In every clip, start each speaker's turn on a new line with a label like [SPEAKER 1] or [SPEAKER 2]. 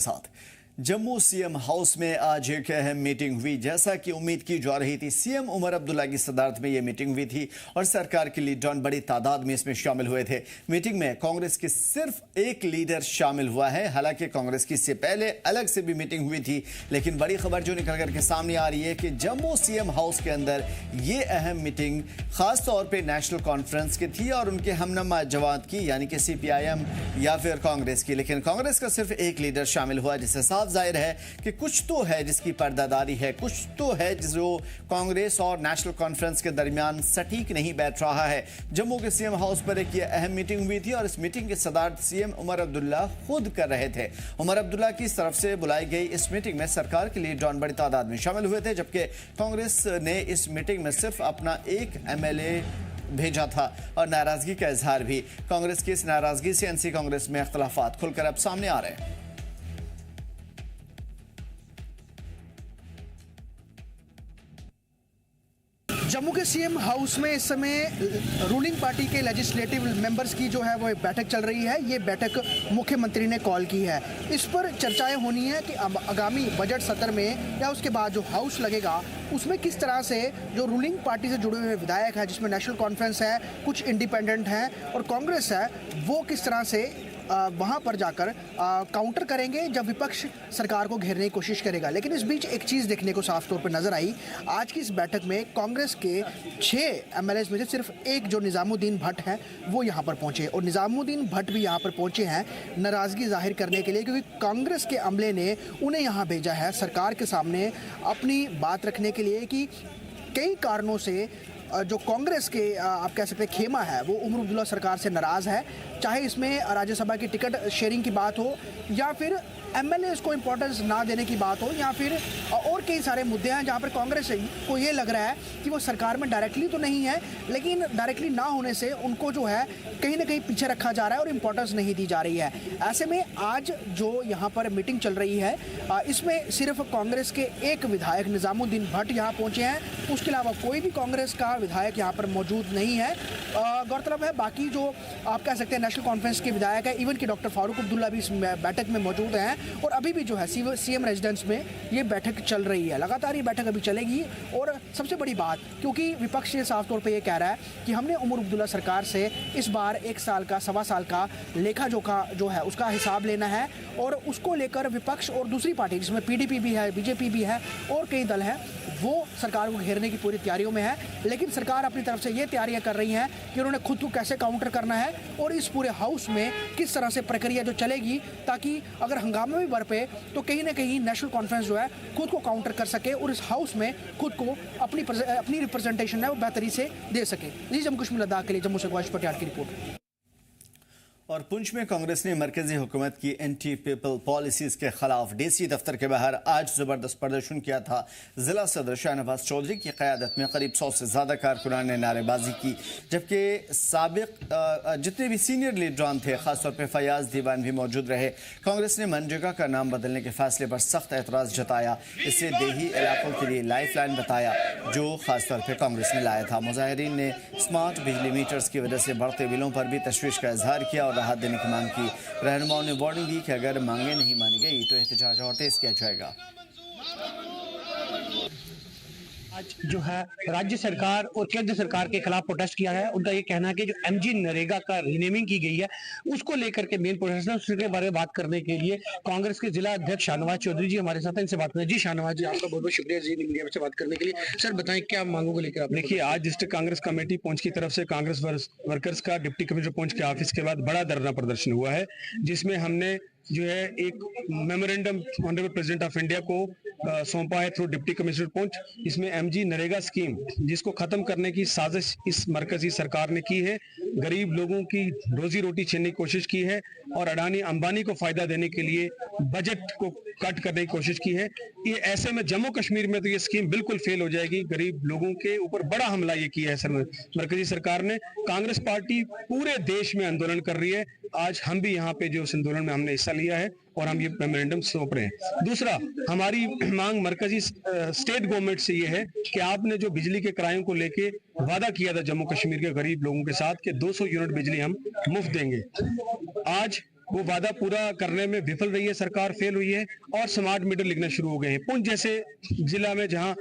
[SPEAKER 1] साथ Jammu CM house में आज एक अहम मीटिंग हुई। जैसा कि उम्मीद की जा रही थी, सीएम उमर अब्दुल्ला की सदारत में यह मीटिंग हुई थी और सरकार के लीडर बड़ी तादाद में इसमें शामिल हुए थे। मीटिंग में कांग्रेस के सिर्फ एक लीडर शामिल हुआ है। हालांकि कांग्रेस की इससे पहले अलग से भी मीटिंग हुई थी, लेकिन बड़ी खबर जो निकल करके सामने आ रही है कि जम्मू सीएम हाउस के अंदर ये अहम मीटिंग खास तौर पर नेशनल कॉन्फ्रेंस की थी और उनके हमनमा जमात की, यानी कि CPIM या फिर कांग्रेस की। लेकिन कांग्रेस का सिर्फ एक लीडर शामिल हुआ, जिससे साफ जाहिर है कि कुछ तो है जिसकी पर्दादारी है, कुछ तो है जो कांग्रेस और नेशनल कॉन्फ्रेंस के दरमियान सटीक नहीं बैठ रहा है। जम्मू के सीएम हाउस पर एक अहम मीटिंग हुई थी और इस मीटिंग की सदारत सीएम उमर अब्दुल्ला खुद कर रहे थे। उमर अब्दुल्ला की तरफ से बुलाई गई इस मीटिंग में सरकार के लिए डॉन बड़ी तादाद में शामिल हुए थे, जबकि कांग्रेस ने इस मीटिंग में सिर्फ अपना एक MLA भेजा था और नाराजगी का इजहार भी। कांग्रेस की इस नाराजगी से NC कांग्रेस में इख्तलाफात खुलकर अब सामने आ रहे हैं।
[SPEAKER 2] जम्मू के सीएम हाउस में इस समय रूलिंग पार्टी के लेजिस्लेटिव मेंबर्स की जो है वो बैठक चल रही है। ये बैठक मुख्यमंत्री ने कॉल की है। इस पर चर्चाएं होनी है कि अब आगामी बजट सत्र में या उसके बाद जो हाउस लगेगा उसमें किस तरह से जो रूलिंग पार्टी से जुड़े हुए विधायक हैं, जिसमें नेशनल कॉन्फ्रेंस है, कुछ इंडिपेंडेंट हैं और कांग्रेस है, वो किस तरह से वहाँ पर जाकर काउंटर करेंगे जब विपक्ष सरकार को घेरने की कोशिश करेगा। लेकिन इस बीच एक चीज़ देखने को साफ तौर पर नजर आई। आज की इस बैठक में कांग्रेस के 6 MLAs में से सिर्फ एक जो निज़ामुद्दीन भट्ट हैं वो यहाँ पर पहुँचे और निज़ामुद्दीन भट्ट भी यहाँ पर पहुँचे हैं नाराज़गी जाहिर करने के लिए, क्योंकि कांग्रेस के अमले ने उन्हें यहाँ भेजा है सरकार के सामने अपनी बात रखने के लिए कि कई कारणों से जो कांग्रेस के आप कह सकते हैं खेमा है वो उमर अब्दुल्ला सरकार से नाराज़ है। चाहे इसमें राज्यसभा की टिकट शेयरिंग की बात हो या फिर MLAs को इम्पोर्टेंस ना देने की बात हो या फिर और कई सारे मुद्दे हैं जहां पर कांग्रेस को ये लग रहा है कि वो सरकार में डायरेक्टली तो नहीं है, लेकिन डायरेक्टली ना होने से उनको जो है कहीं ना कहीं पीछे रखा जा रहा है और इम्पोर्टेंस नहीं दी जा रही है। ऐसे में आज जो यहाँ पर मीटिंग चल रही है इसमें सिर्फ कांग्रेस के एक विधायक निज़ामुद्दीन भट्ट यहाँ पहुँचे हैं। उसके अलावा कोई भी कांग्रेस का विधायक यहाँ पर मौजूद नहीं है। गौरतलब है बाकी जो आप कह सकते हैं नेशनल कॉन्फ्रेंस के विधायक है, इवन कि डॉक्टर फारूक अब्दुल्ला भी इस बैठक में मौजूद हैं और अभी भी जो है CM रेजिडेंस में ये बैठक चल रही है। लगातार ये बैठक अभी चलेगी और सबसे बड़ी बात, क्योंकि विपक्ष ये साफ तौर पे ये कह रहा है कि हमने उमर अब्दुल्ला सरकार से इस बार 1 साल का 1.25 साल का लेखा जोखा जो है उसका हिसाब लेना है और उसको लेकर विपक्ष और दूसरी पार्टी जिसमें PDP भी है, BJP भी है और कई दल हैं वो सरकार को घेरने की पूरी तैयारियों में है। लेकिन सरकार अपनी तरफ से ये तैयारियां कर रही हैं कि उन्होंने खुद को कैसे काउंटर करना है और इस पूरे हाउस में किस तरह से प्रक्रिया जो चलेगी, ताकि अगर हंगामा भी बरपे तो कहीं ना कहीं नेशनल कॉन्फ्रेंस जो है खुद को काउंटर कर सके और इस हाउस में खुद को अपनी रिप्रेजेंटेशन है वो बेहतरी से दे सके। जी, जम्मू कश्मीर लद्दाख के लिए जम्मू से गौश पटियाल की रिपोर्ट।
[SPEAKER 1] और पुंछ में कांग्रेस ने मरकजी हुकूमत की एंटी पीपल पॉलिसीज के खिलाफ DC दफ्तर के बाहर आज जबरदस्त प्रदर्शन किया था। जिला सदर शाहनवाज चौधरी की क़यादत में करीब 100 से ज़्यादा कारकुनान ने नारेबाजी की, जबकि साबिक जितने भी सीनियर लीडरान थे, खासतौर पर फयाज दीवान भी मौजूद रहे। कांग्रेस ने मनरेगा का नाम बदलने के फैसले पर सख्त एतराज़ जताया। इसे देही इलाकों के लिए लाइफ लाइन बताया जो खासतौर पर कांग्रेस ने लाया था। मुजाहिरीन ने स्मार्ट बिजली मीटर्स की वजह से बढ़ते बिलों पर भी तशवीश का इजहार किया और राहत देने की मांग की। रहनुमाओं ने वार्निंग दी कि अगर मांगे नहीं मानी गई तो एहतजाज और तेज किया जाएगा।
[SPEAKER 3] आज जो है राज्य सरकार और केंद्र सरकार के खिलाफ प्रोटेस्ट किया है। उनका ये कहना है कि जो MG नरेगा का रीनेमिंग की गई है उसको लेकर के मेन प्रोटेस्ट है। उसके बारे में बात करने के लिए कांग्रेस के जिला अध्यक्ष शाहनवाज चौधरी जी हमारे साथ हैं, इनसे बात करें। जी शाहनवाज जी, आपका बहुत बहुत शुक्रिया जी मीडिया से बात करने के लिए। सर बताएं क्या मांगों को लेकर आप?
[SPEAKER 4] देखिए, आज डिस्ट्रिक्ट कांग्रेस कमेटी पुंछ की तरफ से कांग्रेस वर्कर्स का डिप्टी कमिश्नर पुंछ के ऑफिस के बाद बड़ा धरना प्रदर्शन हुआ है, जिसमें हमने जो है एक memorandum honourable president of India को सौंपा है थ्रू डिप्टी कमिश्नर पुंछ। इसमें MG नरेगा स्कीम जिसको खत्म करने की साजिश इस मरकजी सरकार ने की है, गरीब लोगों की रोजी रोटी छीनने की कोशिश की है और अडानी अंबानी को फायदा देने के लिए बजट को कट करने की कोशिश की है। ये ऐसे में जम्मू कश्मीर में तो ये स्कीम बिल्कुल फेल हो जाएगी। गरीब लोगों के ऊपर बड़ा हमला ये किया है मरकजी सरकार ने। कांग्रेस पार्टी पूरे देश में आंदोलन कर रही है। आज हम भी यहाँ पे जो इस आंदोलन में हमने हिस्सा लिया है और हम ये मेमोरेंडम सौंप रहे हैं। दूसरा, हमारी मांग मरकजी स्टेट गवर्नमेंट से ये है कि आपने जो बिजली के किरायों को लेके वादा किया था जम्मू कश्मीर के गरीब लोगों के साथ कि 200 यूनिट बिजली हम मुफ्त देंगे, आज वो वादा पूरा करने में विफल रही है, सरकार फेल हुई है और स्मार्ट मीटर लिखना शुरू हो गए हैं। पुंछ जैसे जिला में जहां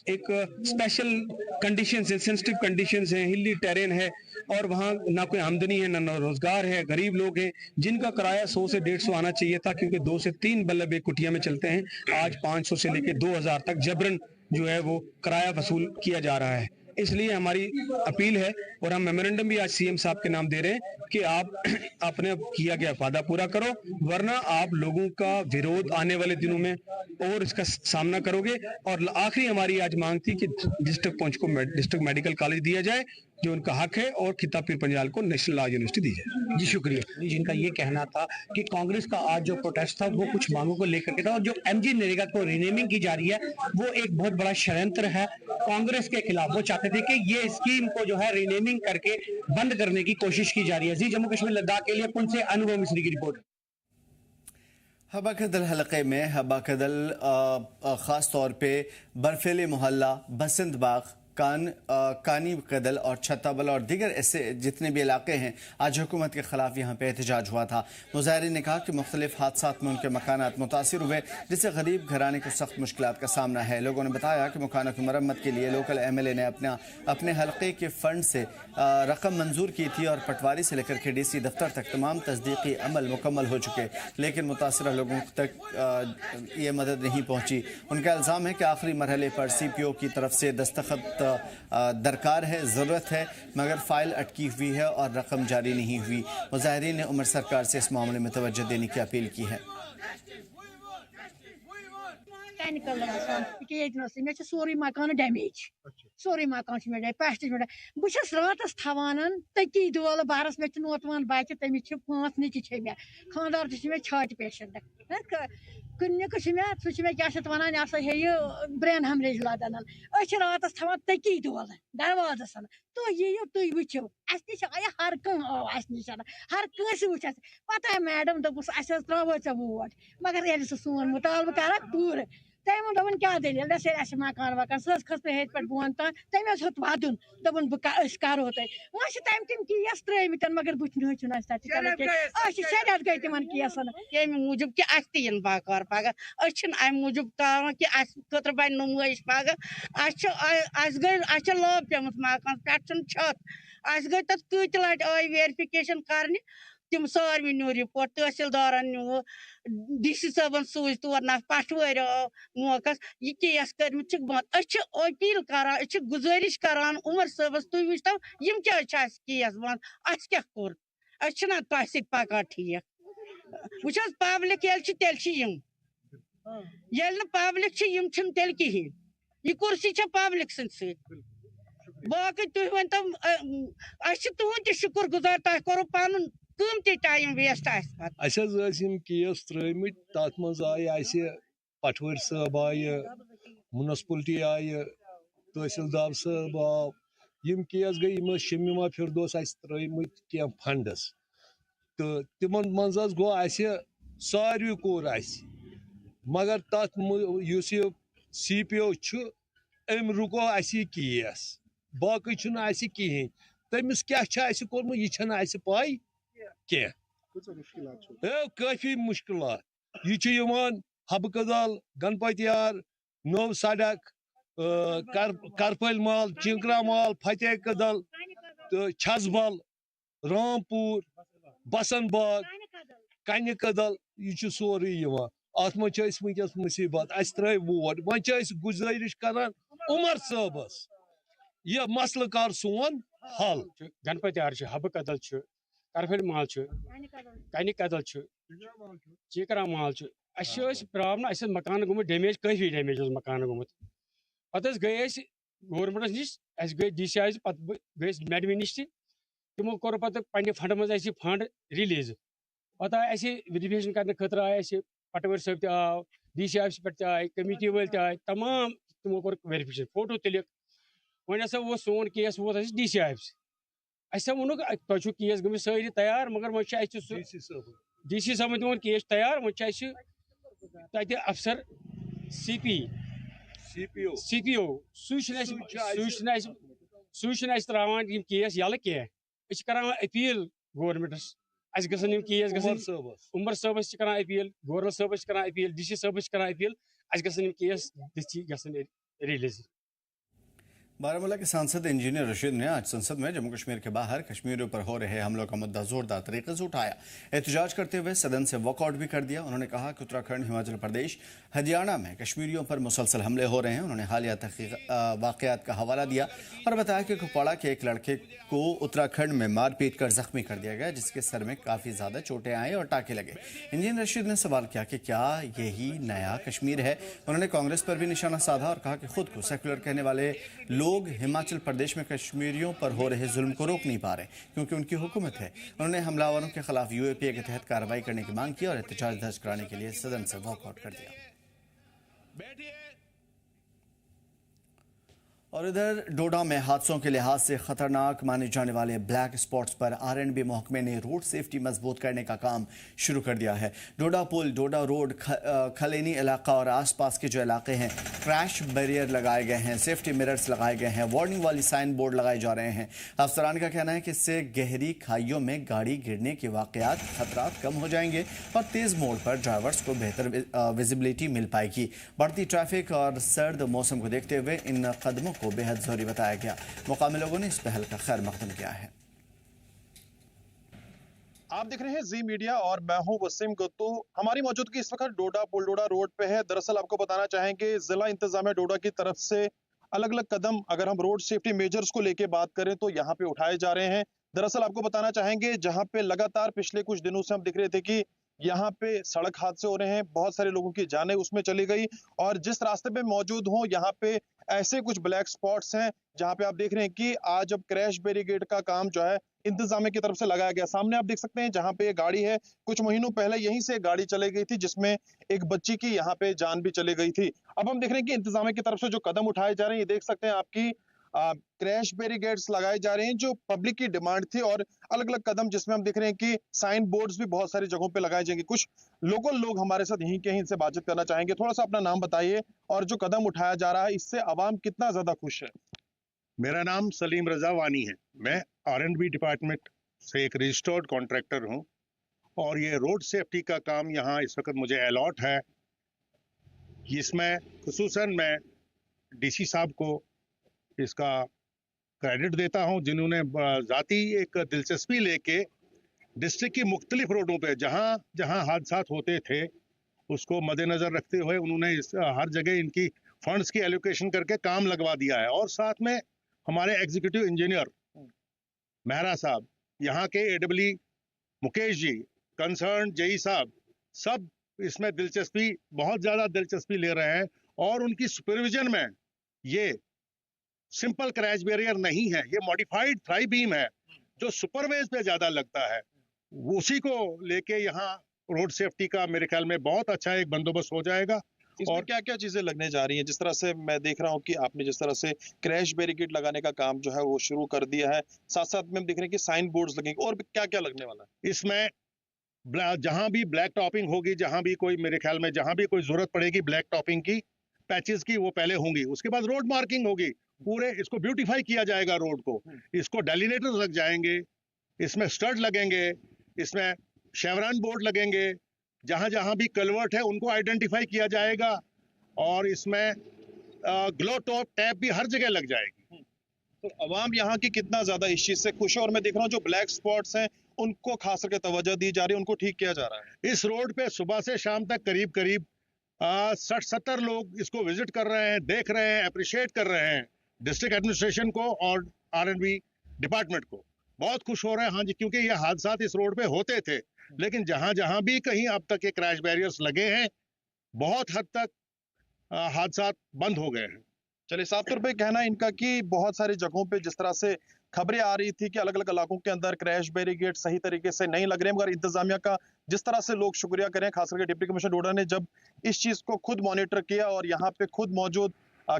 [SPEAKER 4] एक स्पेशल कंडीशंस है, सेंसिटिव कंडीशंस हैं, हिली टेरेन है और वहां ना कोई आमदनी है, ना रोजगार है, गरीब लोग हैं जिनका किराया 100 से 150 आना चाहिए था, क्योंकि 2 से 3 बल्ब एक कुटिया में चलते हैं, आज 500 से लेकर 2000 तक जबरन जो है वो किराया वसूल किया जा रहा है। इसलिए हमारी अपील है और हम मेमोरेंडम भी आज सीएम साहब के नाम दे रहे हैं कि आप अपने किया गया वादा पूरा करो, वरना आप लोगों का विरोध आने वाले दिनों में और इसका सामना करोगे। और आखिरी हमारी आज मांग थी कि डिस्ट्रिक्ट पुंछ को डिस्ट्रिक्ट मेडिकल कॉलेज दिया जाए, जो उनका हक है, और खिताब पीर पंजाल को नेशनल लॉ यूनिवर्सिटी दी जाए।
[SPEAKER 3] जी शुक्रिया। जिनका ये कहना था कि कांग्रेस का आज जो प्रोटेस्ट था वो कुछ मांगों को लेकर के था, और जो एमजी नरेगा को रीनेमिंग की जा रही है वो एक बहुत बड़ा षड्यंत्र है कांग्रेस के खिलाफ। वो चाहते थे कि ये स्कीम को जो है रीनेमिंग करके बंद करने की कोशिश की जा रही है। जी जम्मू कश्मीर लद्दाख के लिए पुंछ से अनुभव मिश्री की रिपोर्ट।
[SPEAKER 1] हबा कदल हलक़े में हबा कदल ख़ास तौर पे बर्फीले मोहल्ला, बसंत बाग, कानी कदल और छत्ताबल और दीगर ऐसे जितने भी इलाके हैं, आज हुकूमत के खिलाफ यहाँ पे एहतजाज हुआ था। मुजाहिरीन ने कहा कि मुख्तलिफ हादसात में उनके मकानात मुतासिर हुए, जिससे गरीब घराने को सख्त मुश्किलात का सामना है। लोगों ने बताया कि मकानों की मरम्मत के लिए लोकल MLA ने अपने हल्के के फंड से रकम मंजूर की थी और पटवारी से लेकर के DC दफ्तर तक तमाम तस्दीकी अमल मुकम्मल हो चुके, लेकिन मुतासरा लोगों तक ये मदद नहीं पहुँची। उनका इल्ज़ाम है कि आखिरी मरहले पर CPO की तरफ से दस्तखत दरकार है, ज़रूरत है, मगर फाइल अटकी हुई है और रकम जारी नहीं हुई। मुजाहिरीन ने उमर सरकार से इस मामले में तवज्जो देने की अपील की है।
[SPEAKER 5] सोरे मकान डैमेज, सोरे मकान पेस्ट बहुत रात थवान तकी दोल बहरस मे नोतवान बच्चे तमिस 5 निचे मे खानदार छात पेशेंट कुनिक मे क्या वन यह हे ब्रेन हमरेज लदन रात थवान तकी दोल दरवाजस तुम यू तुम वो अस आया हर कह आव अस निश हर कंस वो पता मैडम दोपस अस त्रो ऐ वोट, मगर ये सोन मुतालबह कर पूरे तम दोपन क्या दलील दस अस मकान वकान सह खस हेत पे बोन तान तम होत वदन दोपन करो तुम वह तम तम केस त्रमित, मगर बुन शरियत गई तिम केसन
[SPEAKER 6] ये मूजूब कि अन बकार पगह अम मूजूब कर कि खुद बन नुमाइश पगह लोब पेमुत मकान पे छत गई तथ कत लट आई वेरिफिकेशन कर तम सारे न्यू रिपोर्ट, तहसीलदारन न्यू, DC साहबन सूज तौर न पटवर मौकस यह केस कर बंद। अपील करान, गुजारिश करान उमर साहबस तुम वो यम क्या केस बंद, अस क्या कोर तह पकान ठीक वो पब्लिक तेल पब्लिक तेल कहें यह कुर्सी पब्लिक सद बाकी तुम वन तुहद शुक्र गुजार तह करो पन कमती टाइम वेस्ट
[SPEAKER 7] केस त्रमित तथ मज आय पटवर साहब आय, म्यूनसिपलिटी आय, तहसीलदार साहब आव, यम केस गई शमीमा फिरदोस त्रमित क्या फंडस तो तिमन मज गो सारे कोर मगर तथ CPO अम रुको केस बाकी कहें तमिस क्या कोर्मुत यह पाई क्या काफी मुश्किलात यह हब कदल, गणपतियार, नव सड़क, करपल माल, चिंकरा माल, फतेह कदल तो छसबल, रामपुर, बसन बाग, कन कदल यह सोरे अत वनकस मुसीबत अस त्रे वोट वन गुजारिश करान उमर साहबस यह मसल कर सोन हल।
[SPEAKER 8] गणपतियार हब कदल, करफल माल, कन कदल, चिकरा माल प्रॉब्लम मकान गुमुत डैमेज, काफी डैमेज मकान गुमुत पे गए गवर्नमेंटस निश गई DC ऑफिस पे गई मेडमी निश तमो कोर पे फंड मज फंड रिलीज पे आए वेरिफिकेशन करने खतर आए पटवर साहब आव, DC ऑफिस पे आए, कमेटी वाल आए, तमाम तमो कोर वेरिफिकेशन फोटो तुलिक वन वो सोन केस वो DC ऑफिस अस वोनुक तुम केस गम सारी तैयार, मगर वो DC साहब वो केस तैयार वो तत अफसर CPO सह त्रावान केस यल कह अपील गवर्नमेंटस अस गसन यम केस
[SPEAKER 7] उमर
[SPEAKER 8] गसन
[SPEAKER 7] साहबस
[SPEAKER 8] उमर साहबस करान अपील, गवर्नर साहबस करान अपील, डीसी साहबस करान अपील, अस गसन यम केस दिथि गसन रिलीज।
[SPEAKER 1] बारामूला के सांसद इंजीनियर रशीद ने आज संसद में जम्मू कश्मीर के बाहर कश्मीरियों पर हो रहे हमलों का मुद्दा जोरदार तरीके से उठाया। एहतजाज करते हुए सदन से वॉकआउट भी कर दिया। उन्होंने कहा कि उत्तराखंड, हिमाचल प्रदेश, हरियाणा में कश्मीरियों पर मुसलसल हमले हो रहे हैं। उन्होंने हालिया वाकयात का हवाला दिया और बताया कि कुपवाड़ा के एक लड़के को उत्तराखंड में मारपीट कर जख्मी कर दिया गया, जिसके सर में काफ़ी ज़्यादा चोटें आई और टाँके लगे। इंजीनियर रशीद ने सवाल किया कि क्या यही नया कश्मीर है। उन्होंने कांग्रेस पर भी निशाना साधा और कहा कि खुद को सेक्युलर कहने वाले लोग हिमाचल प्रदेश में कश्मीरियों पर हो रहे जुल्म को रोक नहीं पा रहे क्योंकि उनकी हुकूमत है। उन्होंने हमलावरों के खिलाफ यूएपीए के तहत कार्रवाई करने की मांग की और एहतजाज दर्ज कराने के लिए सदन से वॉकआउट कर दिया। और इधर डोडा में हादसों के लिहाज से खतरनाक माने जाने वाले ब्लैक स्पॉट्स पर आरएंडबी महकमे ने रोड सेफ्टी मजबूत करने का काम शुरू कर दिया है। डोडा पुल, डोडा रोड, खलेनी इलाका और आसपास के जो इलाके हैं, क्रैश बैरियर लगाए गए हैं, सेफ्टी मिरर्स लगाए गए हैं, वार्निंग वाली साइन बोर्ड लगाए जा रहे हैं। अफसरान का कहना है कि इससे गहरी खाइयों में गाड़ी गिरने के वाकयात खतरात कम हो जाएंगे और तेज मोड़ पर ड्राइवर्स को बेहतर विजिबिलिटी मिल पाएगी। बढ़ती ट्रैफिक और सर्द मौसम को देखते हुए इन कदमों को बेहद जरूरी बताया गया। मुकामी लोगों ने इस पहल का खैर मकदम किया है।
[SPEAKER 9] आप देख रहे हैं जी मीडिया और मैं हूं वसीम गुत्तू। हमारी मौजूदगी इस वक्त डोडा पुल, डोडा रोड पे है। दरअसल आपको बताना चाहेंगे जिला इंतजामिया डोडा की तरफ से अलग अलग कदम अगर हम रोड सेफ्टी मेजर्स को लेके बात करें तो यहाँ पे उठाए जा रहे हैं। दरअसल आपको बताना चाहेंगे जहाँ पे लगातार पिछले कुछ दिनों से हम दिख रहे थे कि यहाँ पे सड़क हादसे हो रहे हैं, बहुत सारे लोगों की जानें उसमें चली गई और जिस रास्ते पे मौजूद हो यहाँ पे ऐसे कुछ ब्लैक स्पॉट्स हैं जहाँ पे आप देख रहे हैं कि आज अब क्रैश बैरिकेड का काम जो है इंतजामिया की तरफ से लगाया गया। सामने आप देख सकते हैं जहाँ पे गाड़ी है, कुछ महीनों पहले यहीं से गाड़ी चली गई थी जिसमें एक बच्ची की यहाँ पे जान भी चली गई थी। अब हम देख रहे हैं कि इंतजामिया की तरफ से जो कदम उठाए जा रहे हैं, ये देख सकते हैं आपकी क्रैश बैरिकेड्स लगाए जा रहे हैं जो पब्लिक की डिमांड थी और अलग अलग कदम जिसमें हम देख रहे हैं कि साइन बोर्ड्स भी बहुत सारी जगहों पे लगाए जाएंगे। कुछ लोकल लोग हमारे साथ यहीं के, इनसे बातचीत करना चाहेंगे। थोड़ा सा अपना नाम बताइए और जो कदम उठाया जा रहा है इससे आवाम कितना ज्यादा खुश है।
[SPEAKER 10] मेरा नाम सलीम रजा वानी है। मैं आरएंडबी डिपार्टमेंट से एक रजिस्टर्ड कॉन्ट्रैक्टर हूं और ये रोड सेफ्टी का काम यहाँ इस वक्त मुझे अलॉट है। इसमें खुसूसन मैं डीसी साहब को इसका क्रेडिट देता हूं जिन्होंने ज़ाती एक दिलचस्पी लेके डिस्ट्रिक्ट की मुख्तलिफ रोडों पे जहां जहां हादसा होते थे उसको मद्देनज़र रखते हुए उन्होंने हर जगह इनकी फंड्स की एलोकेशन करके काम लगवा दिया है। और साथ में हमारे एग्जीक्यूटिव इंजीनियर मेहरा साहब, यहाँ के एडब्ल्यू मुकेश जी, कंसर्न जेई साहब, सब इसमें बहुत ज़्यादा दिलचस्पी ले रहे हैं और उनकी सुपरविजन में ये सिंपल क्रैश बैरियर नहीं है, ये मॉडिफाइड थ्राई बीम है जो सुपरवेज पे ज्यादा लगता है। उसी को लेके यहाँ रोड सेफ्टी का मेरे ख्याल में बहुत अच्छा एक बंदोबस्त हो जाएगा।
[SPEAKER 9] और क्या क्या चीजें लगने जा रही हैं? जिस तरह से मैं देख रहा हूँ कि आपने जिस तरह से क्रैश बैरिकेड लगाने का काम जो है वो शुरू कर दिया है, साथ साथ में हम देख रहे हैं कि साइन बोर्ड्स लगेंगे और क्या क्या लगने वाला है
[SPEAKER 10] इसमें? जहां भी ब्लैक टॉपिंग होगी, जहां भी कोई मेरे ख्याल में जहां भी कोई जरूरत पड़ेगी ब्लैक टॉपिंग की, पैचेस की, वो पहले होंगी। उसके बाद रोड मार्किंग होगी, पूरे इसको ब्यूटीफाई किया जाएगा रोड को। इसको डेलिनेटर्स लग जाएंगे, इसमें स्टड लगेंगे, इसमें शेवरॉन बोर्ड लगेंगे, जहां जहां भी कलवर्ट है उनको आइडेंटिफाई किया जाएगा और इसमें ग्लो टॉप टैप भी हर जगह लग जाएगी।
[SPEAKER 9] तो अवाम यहाँ की कितना ज्यादा इस चीज से खुश है? और मैं देख रहा हूँ जो ब्लैक स्पॉट्स हैं उनको खास करके तवज्जो दी जा रही है, उनको ठीक किया जा रहा है।
[SPEAKER 10] इस रोड पे सुबह से शाम तक करीब करीब 60-70 लोग इसको विजिट कर रहे हैं, देख रहे हैं, अप्रिशिएट कर रहे हैं। डिस्ट्रिक्ट एडमिनिस्ट्रेशन को और आरएंडबी डिपार्टमेंट को बहुत खुश हो रहे हैं। हाँ जी, क्योंकि ये हादसा इस रोड पे होते थे, लेकिन जहां जहां भी कहीं अब तक ये क्रैश बैरियर्स लगे हैं बहुत हद तक हादसा बंद हो गए हैं।
[SPEAKER 9] चलिए, साफ तौर पे कहना है इनका कि बहुत सारी जगहों पे जिस तरह से खबरें आ रही थी कि अलग अलग इलाकों के अंदर क्रैश बैरिकेड सही तरीके से नहीं लग रहे, मगर इंतजामिया का जिस तरह से लोग शुक्रिया करें, खास करके डिप्टी कमिश्नर डोडा ने जब इस चीज को खुद मॉनिटर किया और यहाँ पे खुद मौजूद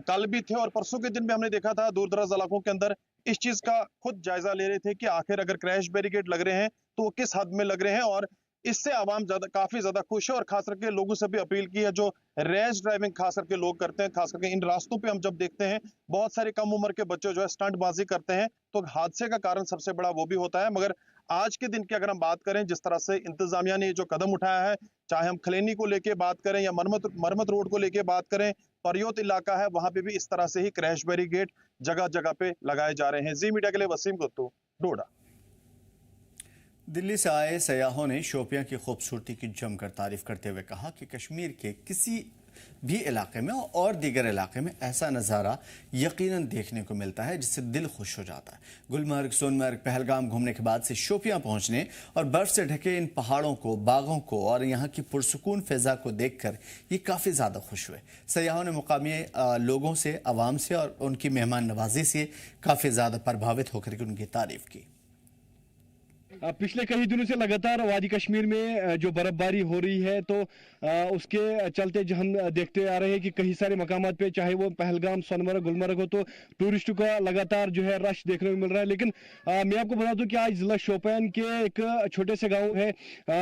[SPEAKER 9] कल भी थे और परसों के दिन भी हमने देखा था दूर दराज इलाकों के अंदर इस चीज का खुद जायजा ले रहे थे कि आखिर अगर क्रैश बैरिकेड लग रहे हैं तो वो किस हद में लग रहे हैं और इससे आवाम काफी ज्यादा खुश है। और खास करके लोगों से भी अपील की है जो रैश ड्राइविंग खास करके लोग करते हैं, खास करके इन रास्तों पे हम जब देखते हैं बहुत सारे कम उम्र के बच्चे जो है स्टंटबाजी करते हैं तो हादसे का कारण सबसे बड़ा वो भी होता है। मगर आज के दिन की अगर हम बात करें, जिस तरह से इंतजामिया ने जो कदम उठाया है, चाहे हम खलेनी को लेके बात करें या मरमत रोड को लेके बात करें, परियोत इलाका है वहां पे भी इस तरह से ही क्रैश बैरिकेड जगह जगह पे लगाए जा रहे हैं। जी मीडिया के लिए वसीम गुत्तू, डोडा।
[SPEAKER 1] दिल्ली से आए सयाहों ने शोपियां की खूबसूरती की जमकर तारीफ करते हुए कहा कि कश्मीर के किसी भी इलाके में और दीगर इलाके में ऐसा नज़ारा यकीनन देखने को मिलता है जिससे दिल खुश हो जाता है। गुलमर्ग, सोनमर्ग, पहलगाम घूमने के बाद से शोपियां पहुंचने और बर्फ से ढके इन पहाड़ों को, बागों को और यहाँ की पुरसुकून फिजा को देखकर ये काफ़ी ज़्यादा खुश हुए। सयाहों ने मुकामी लोगों से, आवाम से और उनकी मेहमान नवाजी से काफ़ी ज़्यादा प्रभावित होकर के उनकी तारीफ की।
[SPEAKER 11] पिछले कई दिनों से लगातार वादी कश्मीर में जो बर्फबारी हो रही है, तो उसके चलते जो हम देखते आ रहे हैं कि कई सारे मकामात पे, चाहे वो पहलगाम, सोनमर्ग, गुलमर्ग हो, तो टूरिस्टों का लगातार जो है रश देखने को मिल रहा है। लेकिन मैं आपको बता दूं कि आज जिला शोपियान के एक छोटे से गांव है,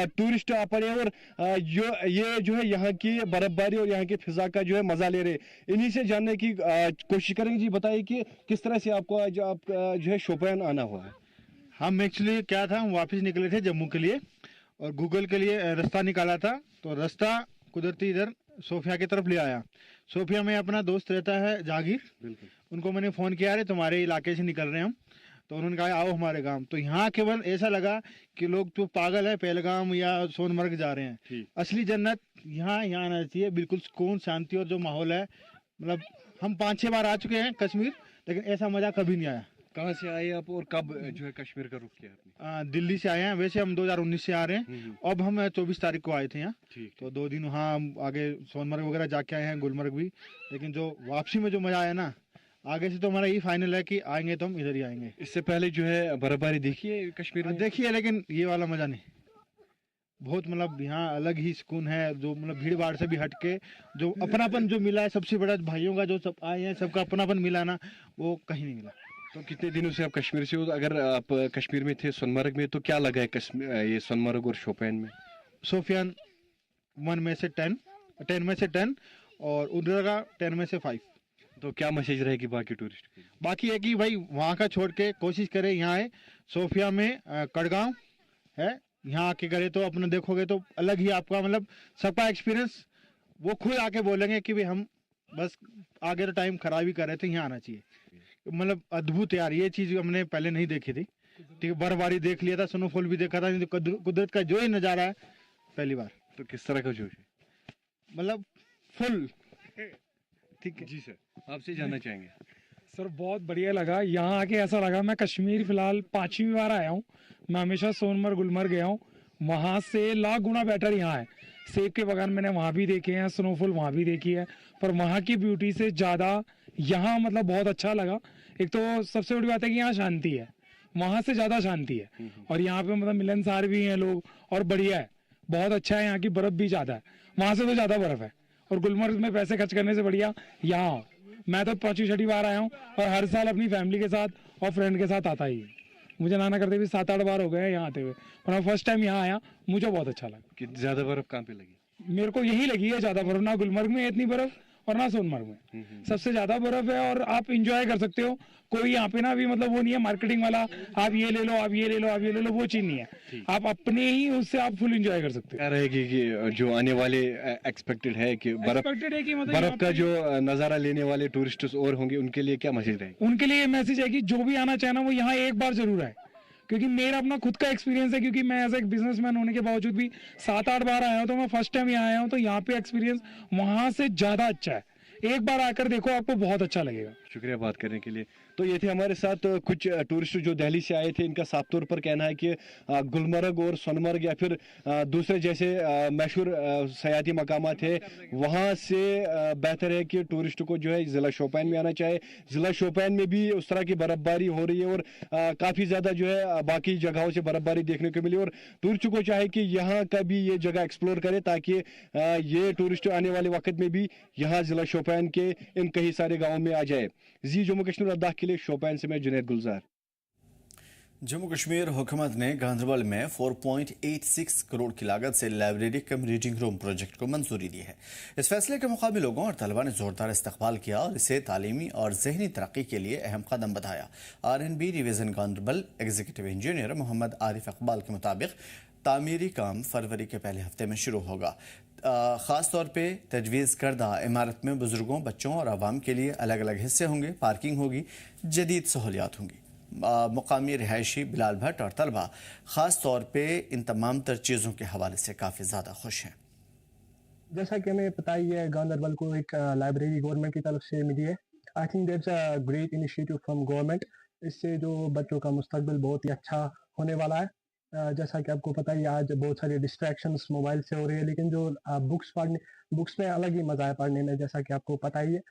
[SPEAKER 11] टूरिस्ट आ पड़े और ये जो है यहाँ की बर्फबारी और यहाँ की फिजा का जो है मजा ले रहे। इन्हीं से जानने की कोशिश करेंगे। जी बताइए कि किस तरह से आपको आज जो है शोपियान आना हुआ है?
[SPEAKER 12] हम एक्चुअली क्या था, हम वापस निकले थे जम्मू के लिए और गूगल के लिए रास्ता निकाला था, तो रास्ता कुदरती इधर सोफिया की तरफ ले आया। सोफिया में अपना दोस्त रहता है जागीर, उनको मैंने फ़ोन किया, अरे तुम्हारे इलाके से निकल रहे हैं हम, तो उन्होंने कहा आओ हमारे गांव। तो यहाँ केवल ऐसा लगा कि लोग तो पागल है, पहलगाम या सोनमर्ग जा रहे हैं। असली जन्नत यहाँ आना चाहिए, बिल्कुल सुकून, शांति और जो माहौल है, मतलब हम 5-6 बार आ चुके हैं कश्मीर, लेकिन ऐसा मज़ा कभी नहीं आया।
[SPEAKER 11] कहाँ से आए आप और कब जो है कश्मीर का रुख किया आपने?
[SPEAKER 12] दिल्ली से आए हैं, वैसे हम 2019 से आ रहे हैं। अब हम 24 तारीख को आए थे यहाँ, तो 2 दिन वहाँ हम आगे सोनमर्ग वगैरह जाके आए हैं, गुलमर्ग भी। लेकिन जो वापसी में जो मजा आया ना, आगे से तो हमारा यही फाइनल है कि आएंगे तो हम इधर ही आएंगे।
[SPEAKER 11] इससे पहले जो है बर्फबारी देखी है कश्मीर में?
[SPEAKER 12] देखिए, लेकिन ये वाला मजा नहीं। बहुत मतलब यहाँ अलग ही सुकून है, जो मतलब भीड़ भाड़ से भी हट के जो अपनापन जो मिला है, सबसे बड़ा भाइयों का जो सब आए हैं, सबका अपनापन मिला ना, वो कहीं नहीं मिला।
[SPEAKER 11] तो कितने दिनों से आप कश्मीर से हो? अगर आप कश्मीर में थे सोनमर्ग में, तो क्या लगा है कश्मीर, ये सोनमर्ग और शोपियान में?
[SPEAKER 12] सोफियान 1 में से 10 में से 10 और उधर का 10 में से 5।
[SPEAKER 11] तो क्या मैसेज रहेगी बाकी टूरिस्ट की?
[SPEAKER 12] बाकी है कि भाई वहाँ का छोड़ के कोशिश करें यहाँ आए। सोफिया में कड़गांव है, यहाँ आके करे तो अपना देखोगे तो अलग ही आपका मतलब सबका एक्सपीरियंस, वो खुद आके बोलेंगे कि भाई हम बस आगे तो टाइम खराब ही कर रहे थे, यहाँ आना चाहिए। मतलब अद्भुत यार, ये चीज हमने पहले नहीं देखी थी। ठीक है, बर्फबारी देख लिया था, स्नोफॉल भी देखा था, कुदरत का जो ही नज़ारा है पहली बार।
[SPEAKER 11] तो किस तरह का जोश है?
[SPEAKER 12] मतलब फुल।
[SPEAKER 11] ठीक है जी सर, आपसे जानना चाहेंगे।
[SPEAKER 13] सर बहुत बढ़िया लगा यहाँ आके, ऐसा लगा मैं कश्मीर फिलहाल 5वीं बार आया हूँ। मैं हमेशा सोनमर्ग, गुलमर्ग गया हूँ, वहाँ से लाख गुना बेटर यहाँ है। सेब के बागान मैंने वहाँ भी देखे हैं, स्नोफॉल वहाँ भी देखी है, पर वहाँ की ब्यूटी से ज़्यादा यहाँ मतलब बहुत अच्छा लगा। एक तो सबसे बड़ी बात है कि यहाँ शांति है, वहाँ से ज़्यादा शांति है, और यहाँ पे मतलब मिलनसार भी हैं लोग, और बढ़िया है, बहुत अच्छा है। यहाँ की बर्फ़ भी ज़्यादा है, वहाँ से तो ज़्यादा बर्फ़ है, और गुलमर्ग में पैसे खर्च करने से बढ़िया यहाँ आओ। मैं तो 5वीं-6वीं बार आया हूँ, और हर साल अपनी फैमिली के साथ और फ्रेंड के साथ आता ही है। मुझे नाना करते भी 7-8 बार हो गए हैं यहाँ आते हुए, पर मैं फर्स्ट टाइम यहाँ आया, मुझे बहुत अच्छा लगा।
[SPEAKER 11] कि ज़्यादा बर्फ़ कहाँ पे लगी?
[SPEAKER 13] मेरे को यही लगी है ज़्यादा बर्फ़, ना गुलमर्ग में इतनी बर्फ़ और ना सोनमर्ग में, सबसे ज्यादा बर्फ है। और आप इंजॉय कर सकते हो, कोई यहाँ पे ना भी मतलब वो नहीं है मार्केटिंग वाला, आप ये ले लो, आप ये ले लो, आप ये ले लो, वो चीज नहीं है। आप अपने ही उससे आप फुल इंजॉय कर सकते हो।
[SPEAKER 11] क्या रहेगी कि जो आने वाले एक्सपेक्टेड है कि बर्फ का जो नजारा लेने वाले टूरिस्ट और होंगे, उनके लिए क्या मैसेज रहेगा?
[SPEAKER 13] उनके लिए मैसेज है कि जो भी आना चाहे ना, वो यहाँ एक बार जरूर आए, क्योंकि मेरा अपना खुद का एक्सपीरियंस है, क्योंकि मैं एज एक बिजनेसमैन होने के बावजूद भी 7-8 बार आया हूँ, तो मैं फर्स्ट टाइम यहाँ आया हूँ, तो यहाँ पे एक्सपीरियंस वहाँ से ज्यादा अच्छा है। एक बार आकर देखो, आपको बहुत अच्छा लगेगा।
[SPEAKER 11] शुक्रिया बात करने के लिए। तो ये थे हमारे साथ कुछ टूरिस्ट जो दिल्ली से आए थे। इनका साफ तौर पर कहना है कि गुलमर्ग और सोनमर्ग या फिर दूसरे जैसे मशहूर सयाती मकामात है, वहाँ से बेहतर है कि टूरिस्ट को जो है ज़िला शोपियान में आना चाहिए। ज़िला शोपियान में भी उस तरह की बर्फबारी हो रही है और काफ़ी ज़्यादा जो है बाकी जगहों से बर्फबारी देखने को मिली, और टूरिस्ट को चाहे कि यहाँ का भी ये जगह एक्सप्लोर करे, ताकि ये टूरिस्ट आने वाले वक्त में भी यहाँ ज़िला शोपियान के इन कई सारे गाँवों में आ जाए। जी जम्मू कश्मीर लद्दाख के लिए शोपियान से मैं जुनैद गुलजार।
[SPEAKER 1] जम्मू कश्मीर हुकूमत ने गांधरबल में 4.86 करोड़ की लागत से लाइब्रेरी कम रीडिंग रूम प्रोजेक्ट को मंजूरी दी है। इस फैसले के मुकाबले लोगों और तलबा ने जोरदार इस्तकबाल किया और इसे तालीमी और जहनी तरक्की के लिए अहम कदम बताया। RNB division Ganderbal executive engineer Mohammad Arif Iqbal के मुताबिक तामीरी काम फरवरी के पहले हफ्ते में शुरू होगा। ख़ास तौर पे तजवीज़ करदा इमारत में बुजुर्गों, बच्चों और आवाम के लिए अलग अलग हिस्से होंगे, पार्किंग होगी, जदीद सहूलियात होंगी। मुकामी रिहायशी बिलाल भट्ट और तलबा ख़ास तौर पे इन तमाम तर चीज़ों के हवाले से काफ़ी ज़्यादा खुश हैं।
[SPEAKER 14] जैसा कि हमें पता ही है, गांधरबल को एक लाइब्रेरी गवर्नमेंट की तरफ से मिली है। I think that's a great initiative from government. इससे जो बच्चों का मुस्तकबिल बहुत ही अच्छा होने वाला है। जैसा कि आपको पता ही है, आज बहुत सारी डिस्ट्रैक्शंस मोबाइल से हो रही है, लेकिन जो बुक्स में अलग ही मज़ा है पढ़ने में, जैसा कि आपको पता ही है।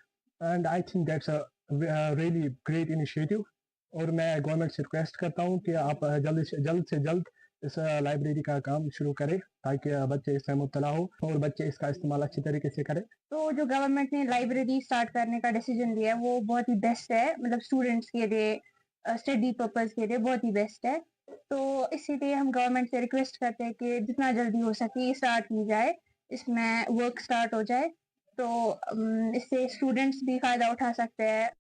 [SPEAKER 14] And I think that's a really great initiative. और मैं गवर्नमेंट से रिक्वेस्ट करता हूँ कि आप जल्द से जल्द इस लाइब्रेरी का काम शुरू करें, ताकि बच्चे इसमें मुब्तला हो और बच्चे इसका इस्तेमाल अच्छी तरीके से करें।
[SPEAKER 15] तो जो गवर्नमेंट ने लाइब्रेरी स्टार्ट करने का डिसीजन लिया है वो बहुत ही बेस्ट है, मतलब स्टूडेंट्स के लिए, स्टडी पर्पस के लिए बहुत ही बेस्ट है। तो इसीलिए हम गवर्नमेंट से रिक्वेस्ट करते हैं कि जितना जल्दी हो सके स्टार्ट की जाए, इसमें वर्क स्टार्ट हो जाए, तो इससे स्टूडेंट्स भी फ़ायदा उठा सकते हैं।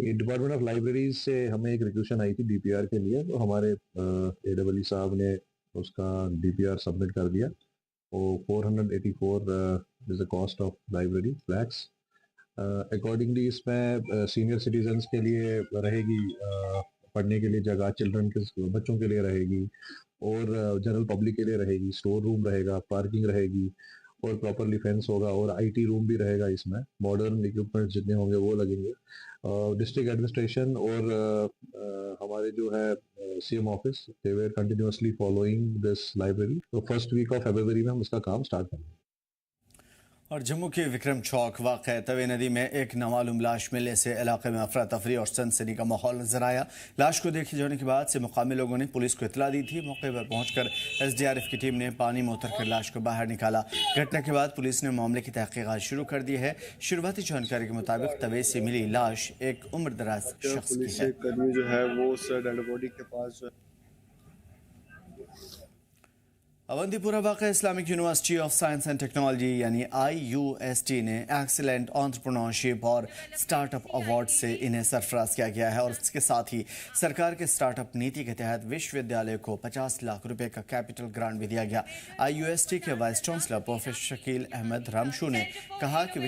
[SPEAKER 16] ये डिपार्टमेंट ऑफ लाइब्रेरीज से हमें एक रिक्वेशन आई थी DPR के लिए, तो हमारे AEE साहब ने उसका DPR सबमिट कर दिया। और 484 is the cost of library flats. Accordingly इसमें सीनियर सिटीजन्स के लिए रहेगी पढ़ने के लिए जगह, चिल्ड्रन के बच्चों के लिए रहेगी और जनरल पब्लिक के लिए रहेगी, स्टोर रूम रहेगा, पार्किंग रहेगी और प्रॉपरली फेंस होगा और IT रूम भी रहेगा। इसमें मॉडर्न इक्विपमेंट जितने होंगे वो लगेंगे। डिस्ट्रिक्ट एडमिनिस्ट्रेशन और हमारे जो है CM office, they were continuously following this library. तो फर्स्ट वीक ऑफ फरवरी में हम इसका काम स्टार्ट करेंगे।
[SPEAKER 1] और जम्मू के विक्रम चौक वाक़ तवे नदी में एक नामालूम लाश मिलने से इलाके में अफरा तफरी और सनसनी का माहौल नजर आया। लाश को देखे जाने के बाद से मुकामी लोगों ने पुलिस को इतला दी थी। मौके पर पहुंचकर SDRF की टीम ने पानी में उतरकर लाश को बाहर निकाला। घटना के बाद पुलिस ने मामले की तहकीकात शुरू कर दी है। शुरुआती जानकारी के मुताबिक तवे से मिली लाश एक उम्रदराज शख्स की है।
[SPEAKER 17] जो है वो उस डेड बॉडी के पास जो है
[SPEAKER 1] अवंतीपुरा वाक़ Islamic university of science and technology यानी IUST ने एक्सीलेंट एंटरप्रेन्योरशिप और स्टार्टअप अवार्ड से इन्हें सरफराज किया गया है और इसके साथ ही सरकार के स्टार्टअप नीति के तहत विश्वविद्यालय को 50 लाख रुपए का कैपिटल ग्रांट भी दिया गया। IUST के vice chancellor professor Shakeel Ahmad Ramshoo ने कहा कि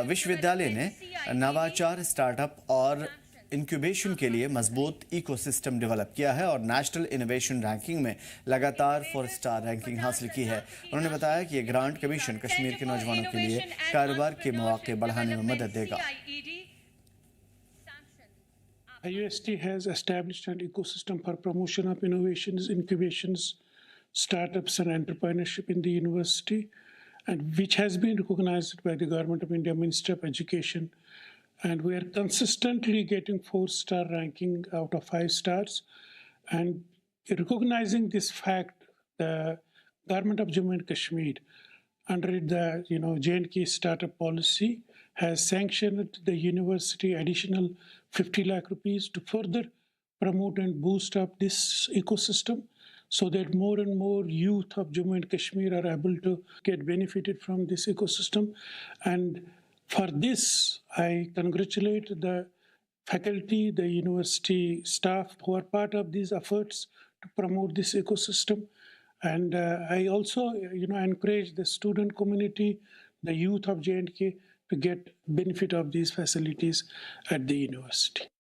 [SPEAKER 1] विश्वविद्यालय ने नवाचार, स्टार्टअप और इंक्यूबेशन के लिए मजबूत इकोसिस्टम डेवलप किया है और नेशनल इनोवेशन रैंकिंग में लगातार 4 स्टार रैंकिंग हासिल की है। उन्होंने बताया कि ये ग्रांट कमीशन कश्मीर के नौजवानों के लिए कारोबार के मौके बढ़ाने में मदद देगा।
[SPEAKER 18] IUST has established an ecosystem for promotion of innovations, incubations, startups and entrepreneurship in the university, and which has been recognized by the Government of India, Ministry of Education. And we are consistently getting 4-star ranking out of 5 stars. And recognizing this fact, the Government of Jammu and Kashmir, under the J&K startup policy, has sanctioned the university additional 50 lakh rupees to further promote and boost up this ecosystem, so that more and more youth of Jammu and Kashmir are able to get benefited from this ecosystem. And for this, I congratulate the faculty, the university staff who are part of these efforts to promote this ecosystem. And I also, encourage the student community, the youth of J&K to get benefit of these facilities at the university.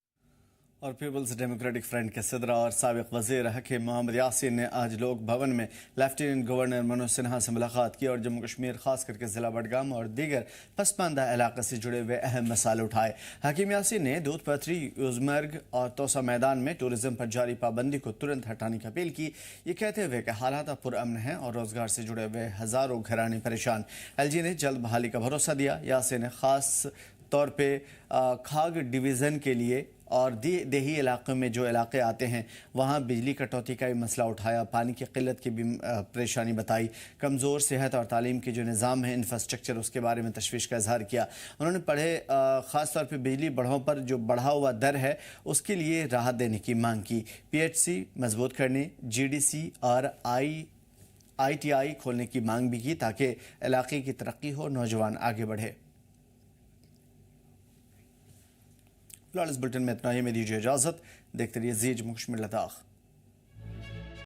[SPEAKER 1] और peoples democratic front के सदर और साबिक वज़ीर हकीम मोहम्मद यासीन ने आज लोक भवन में लेफ्टिनेंट गवर्नर मनोज सिन्हा से मुलाकात की और जम्मू कश्मीर खास करके ज़िला बडगाम और दीगर पसमानदा इलाके से जुड़े हुए अहम मसाले उठाए। हकीम यासीन ने दूध पथरी, यूजमर्ग और तोसा मैदान में टूरिज्म पर जारी पाबंदी को तुरंत हटाने की अपील की, ये कहते हुए कि हालात अब पुरअमन हैं और रोजगार से जुड़े हुए हज़ारों घराने परेशान। LG ने जल्द बहाली का भरोसा दिया। यासीन ने खास तौर पे खाग डिवीज़न के लिए और देही इलाक़ों में जो इलाके आते हैं वहाँ बिजली कटौती का भी मसला उठाया, पानी की किल्लत की भी परेशानी बताई, कमज़ोर सेहत और तालीम के जो निज़ाम है, इंफ्रास्ट्रक्चर, उसके बारे में तशवीश का इजहार किया। उन्होंने ख़ास तौर पर बिजली बढ़ों पर जो बढ़ा हुआ दर है उसके लिए राहत देने की मांग की। PHC मजबूत करने, GDC और ITI खोलने की मांग भी की ताकि इलाके की तरक्की हो, नौजवान आगे बढ़े। फिलहाल इस बुलेटिन में इतना ही, में दीजिए इजाज़त। देखते रहिए ज़ी जम्मू कश्मीर लद्दाख।